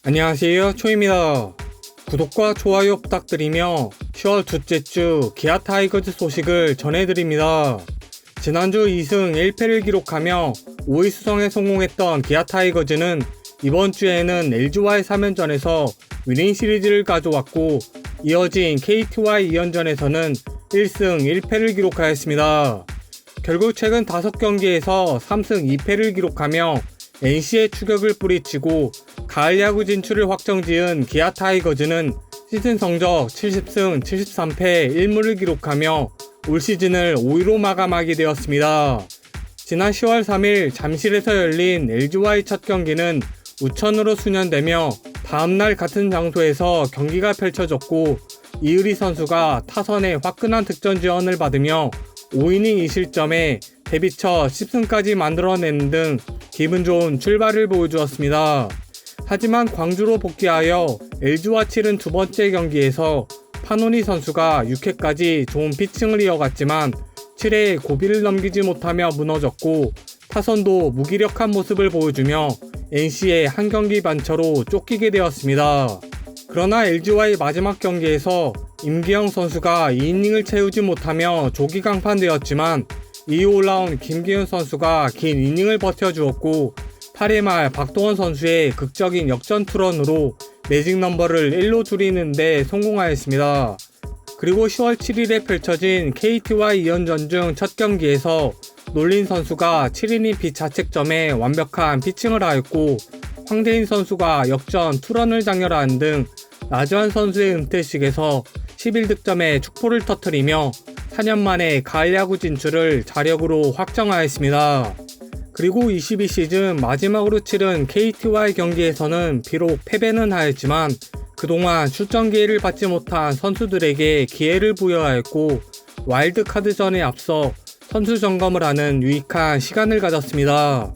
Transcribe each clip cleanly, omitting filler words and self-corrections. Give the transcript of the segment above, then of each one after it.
안녕하세요, 초입니다. 구독과 좋아요 부탁드리며 10월 둘째 주 기아 타이거즈 소식을 전해드립니다. 지난주 2승 1패를 기록하며 5위 수성에 성공했던 기아 타이거즈는 이번 주에는 LG와의 3연전에서 위닝 시리즈를 가져왔고, 이어진 KT와의 2연전에서는 1승 1패를 기록하였습니다. 결국 최근 5경기에서 3승 2패를 기록하며 NC의 추격을 뿌리치고 가을 야구 진출을 확정지은 기아 타이거즈는 시즌 성적 70승 73패 1무를 기록하며 올 시즌을 5위로 마감하게 되었습니다. 지난 10월 3일 잠실에서 열린 LG와의 첫 경기는 우천으로 수년되며 다음날 같은 장소에서 경기가 펼쳐졌고, 이의리 선수가 타선에 화끈한 득점 지원을 받으며 5이닝 2실점에 데뷔 첫 10승까지 만들어내는 등 기분 좋은 출발을 보여주었습니다. 하지만 광주로 복귀하여 LG와 치른 두 번째 경기에서 파노니 선수가 6회까지 좋은 피칭을 이어갔지만 7회에 고비를 넘기지 못하며 무너졌고, 타선도 무기력한 모습을 보여주며 NC의 한 경기 반차로 쫓기게 되었습니다. 그러나 LG와의 마지막 경기에서 임기영 선수가 2이닝을 채우지 못하며 조기 강판되었지만, 이후 올라온 김기훈 선수가 긴 이닝을 버텨주었고 8회 말 박동원 선수의 극적인 역전 투런으로 매직 넘버를 1로 줄이는 데 성공하였습니다. 그리고 10월 7일에 펼쳐진 KT와 2연전 중 첫 경기에서 놀린 선수가 7이닝 비자책점에 완벽한 피칭을 하였고, 황대인 선수가 역전 투런을 장렬하는 등 나주환 선수의 은퇴식에서 11득점의 축포를 터뜨리며 4년 만에 가을 야구 진출을 자력으로 확정하였습니다. 그리고 22시즌 마지막으로 치른 KT와의 경기에서는 비록 패배는 하였지만 그동안 출전 기회를 받지 못한 선수들에게 기회를 부여하였고, 와일드카드전에 앞서 선수 점검을 하는 유익한 시간을 가졌습니다.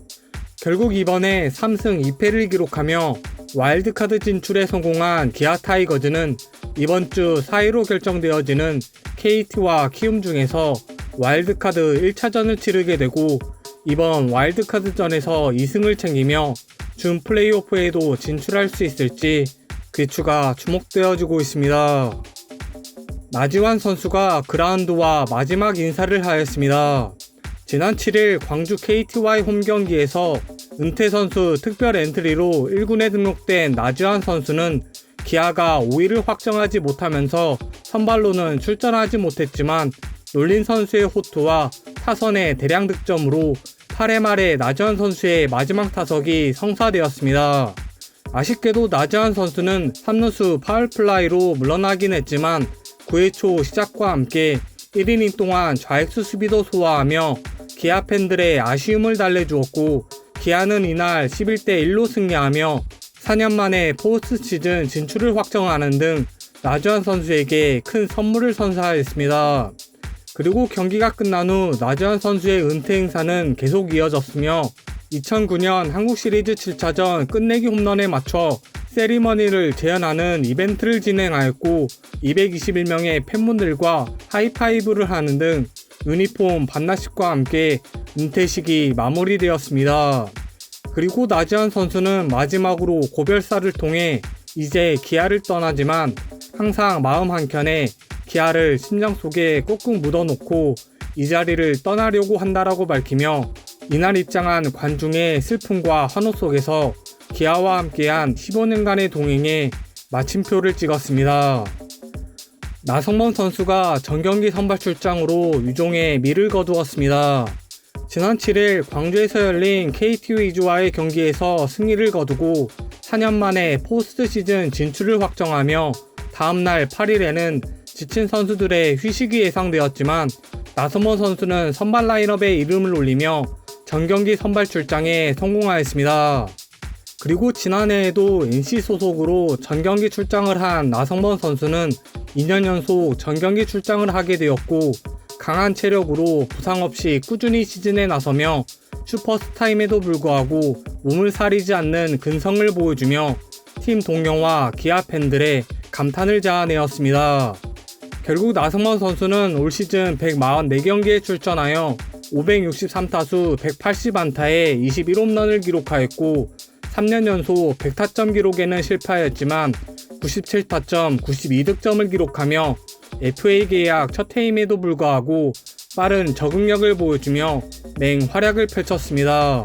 결국 이번에 3승 2패를 기록하며 와일드카드 진출에 성공한 기아 타이거즈는 이번 주 4위로 결정되어지는 KT와 키움 중에서 와일드카드 1차전을 치르게 되고, 이번 와일드카드전에서 2승을 챙기며 준 플레이오프에도 진출할 수 있을지 귀추가 주목되어지고 있습니다. 나지환 선수가 그라운드와 마지막 인사를 하였습니다. 지난 7일 광주 KT와의 홈경기에서 은퇴 선수 특별 엔트리로 1군에 등록된 나지환 선수는 기아가 5위를 확정하지 못하면서 선발로는 출전하지 못했지만 놀린 선수의 호투와 타선의 대량 득점으로 8회 말에 나지환 선수의 마지막 타석이 성사되었습니다. 아쉽게도 나지환 선수는 3루수 파울플라이로 물러나긴 했지만 9회 초 시작과 함께 1이닝 동안 좌익수 수비도 소화하며 기아 팬들의 아쉬움을 달래주었고, 기아는 이날 11대1로 승리하며 4년 만에 포스트 시즌 진출을 확정하는 등 나지환 선수에게 큰 선물을 선사했습니다. 그리고 경기가 끝난 후 나지환 선수의 은퇴 행사는 계속 이어졌으며 2009년 한국 시리즈 7차전 끝내기 홈런에 맞춰 세리머니를 재현하는 이벤트를 진행하였고, 221명의 팬분들과 하이파이브를 하는 등 유니폼 반납식과 함께 은퇴식이 마무리되었습니다. 그리고 나지환 선수는 마지막으로 고별사를 통해 이제 기아를 떠나지만 항상 마음 한켠에 기아를 심장 속에 꾹꾹 묻어놓고 이 자리를 떠나려고 한다라고 밝히며, 이날 입장한 관중의 슬픔과 환호 속에서 기아와 함께한 15년간의 동행에 마침표를 찍었습니다. 나성범 선수가 전경기 선발 출장으로 유종의 미를 거두었습니다. 지난 7일 광주에서 열린 KT 위즈와의 경기에서 승리를 거두고 4년 만에 포스트 시즌 진출을 확정하며 다음날 8일에는 지친 선수들의 휴식이 예상되었지만 나성범 선수는 선발 라인업에 이름을 올리며 전경기 선발 출장에 성공하였습니다. 그리고 지난해에도 NC 소속으로 전경기 출장을 한 나성범 선수는 2년 연속 전경기 출장을 하게 되었고, 강한 체력으로 부상 없이 꾸준히 시즌에 나서며 슈퍼스타임에도 불구하고 몸을 사리지 않는 근성을 보여주며 팀 동료와 기아 팬들의 감탄을 자아내었습니다. 결국 나성범 선수는 올 시즌 144경기에 출전하여 563타수 180안타에 21홈런을 기록하였고 3년 연속 100타점 기록에는 실패하였지만 97타점 92득점을 기록하며 FA 계약 첫 해임에도 불구하고 빠른 적응력을 보여주며 맹활약을 펼쳤습니다.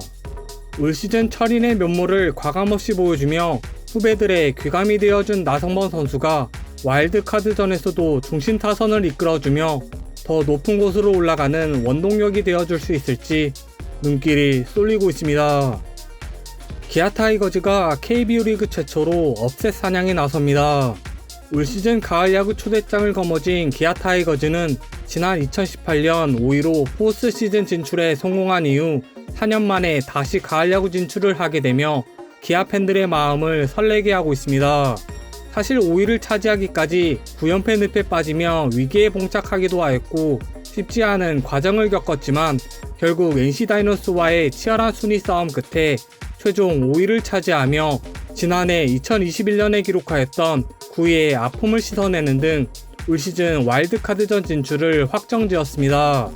올 시즌 철인의 면모를 과감없이 보여주며 후배들의 귀감이 되어준 나성범 선수가 와일드카드전에서도 중심 타선을 이끌어주며 더 높은 곳으로 올라가는 원동력이 되어줄 수 있을지 눈길이 쏠리고 있습니다. 기아 타이거즈가 KBO 리그 최초로 업셋 사냥에 나섭니다. 올 시즌 가을 야구 초대장을 거머쥔 기아 타이거즈는 지난 2018년 5위로 포스트 시즌 진출에 성공한 이후 4년 만에 다시 가을 야구 진출을 하게 되며 기아 팬들의 마음을 설레게 하고 있습니다. 사실 5위를 차지하기까지 9연패 늪에 빠지며 위기에 봉착하기도 하였고 쉽지 않은 과정을 겪었지만 결국 NC 다이노스와의 치열한 순위 싸움 끝에 최종 5위를 차지하며 지난해 2021년에 기록하였던 9위의 아픔을 씻어내는 등 올 시즌 와일드카드전 진출을 확정지었습니다.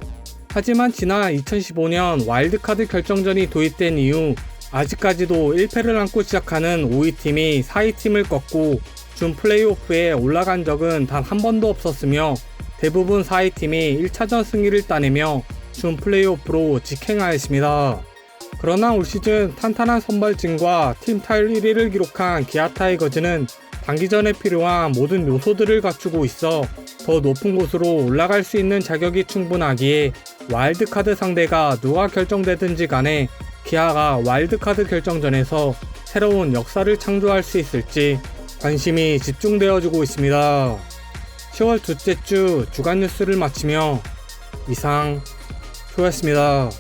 하지만 지난 2015년 와일드카드 결정전이 도입된 이후 아직까지도 1패를 안고 시작하는 5위팀이 4위팀을 꺾고 준 플레이오프에 올라간 적은 단 한 번도 없었으며 대부분 4위팀이 1차전 승리를 따내며 준 플레이오프로 직행하였습니다. 그러나 올 시즌 탄탄한 선발진과 팀 타율 1위를 기록한 기아 타이거즈는 단기전에 필요한 모든 요소들을 갖추고 있어 더 높은 곳으로 올라갈 수 있는 자격이 충분하기에 와일드카드 상대가 누가 결정되든지 간에 기아가 와일드카드 결정전에서 새로운 역사를 창조할 수 있을지 관심이 집중되어지고 있습니다. 10월 둘째 주 주간 뉴스를 마치며 이상 표였습니다.